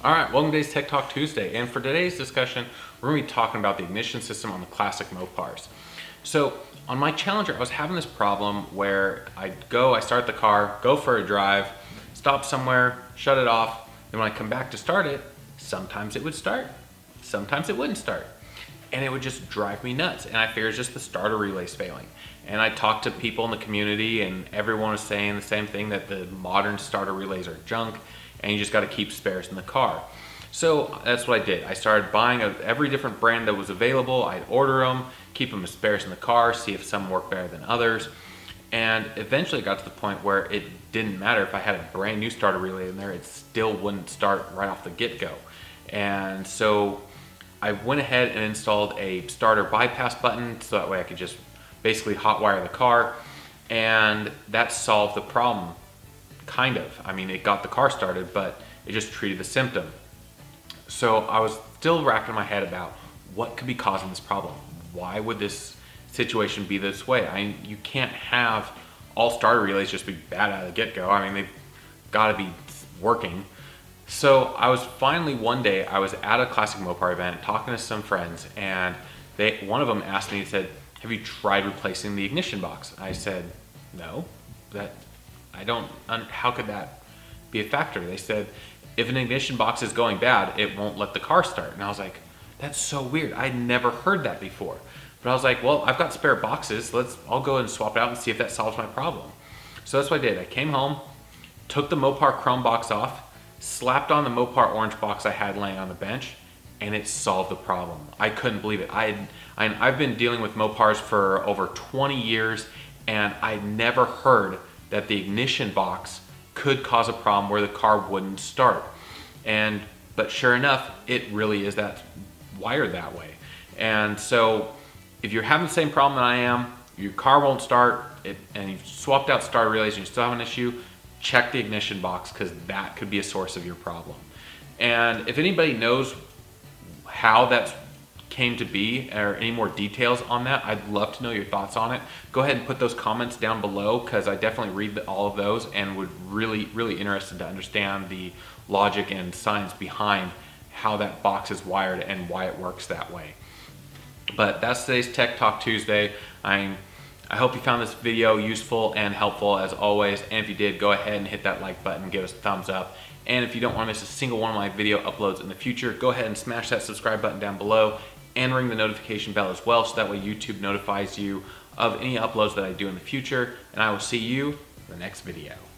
All right, welcome to today's Tech Talk Tuesday. And for today's discussion, we're gonna be talking about the ignition system on the classic Mopars. So on my Challenger, I was having this problem where I start the car, go for a drive, stop somewhere, shut it off. Then when I come back to start it, sometimes it would start, sometimes it wouldn't start. And it would just drive me nuts. And I figured it's just the starter relays failing. And I talked to people in the community and everyone was saying the same thing, that the modern starter relays are junk and you just got to keep spares in the car. So that's what I did. I started buying every different brand that was available. I'd order them, keep them as spares in the car, see if some work better than others. And eventually it got to the point where it didn't matter if I had a brand new starter relay in there, it still wouldn't start right off the get-go. And so I went ahead and installed a starter bypass button so that way I could just basically hotwire the car, and that solved the problem, kind of. I mean, it got the car started, but it just treated the symptom. So I was still racking my head about what could be causing this problem. Why would this situation be this way? You can't have all starter relays just be bad out of the get-go. I mean, they've got to be working. So I was finally, one day, I was at a Classic Mopar event talking to some friends, and one of them asked me, he said, "Have you tried replacing the ignition box?" I said, "No, how could that be a factor?" They said, "If an ignition box is going bad, it won't let the car start." And I was like, that's so weird. I'd never heard that before. But I was like, well, I've got spare boxes. I'll go and swap it out and see if that solves my problem. So that's what I did. I came home, took the Mopar chrome box off, slapped on the Mopar orange box I had laying on the bench, and it solved the problem. I couldn't believe it. I've been dealing with Mopars for over 20 years, and I never heard that the ignition box could cause a problem where the car wouldn't start. But sure enough, it really is wired that way. And so if you're having the same problem that I am, your car won't start, and you've swapped out starter relays and you still have an issue, check the ignition box, because that could be a source of your problem. And if anybody knows how that came to be or any more details on that, I'd love to know your thoughts on it. Go ahead and put those comments down below, because I definitely read all of those and would really interested to understand the logic and science behind how that box is wired and why it works that way. But that's today's Tech Talk Tuesday. I hope you found this video useful and helpful as always, and if you did, go ahead and hit that like button, give us a thumbs up. And if you don't want to miss a single one of my video uploads in the future, go ahead and smash that subscribe button down below and ring the notification bell as well, so that way YouTube notifies you of any uploads that I do in the future. And I will see you in the next video.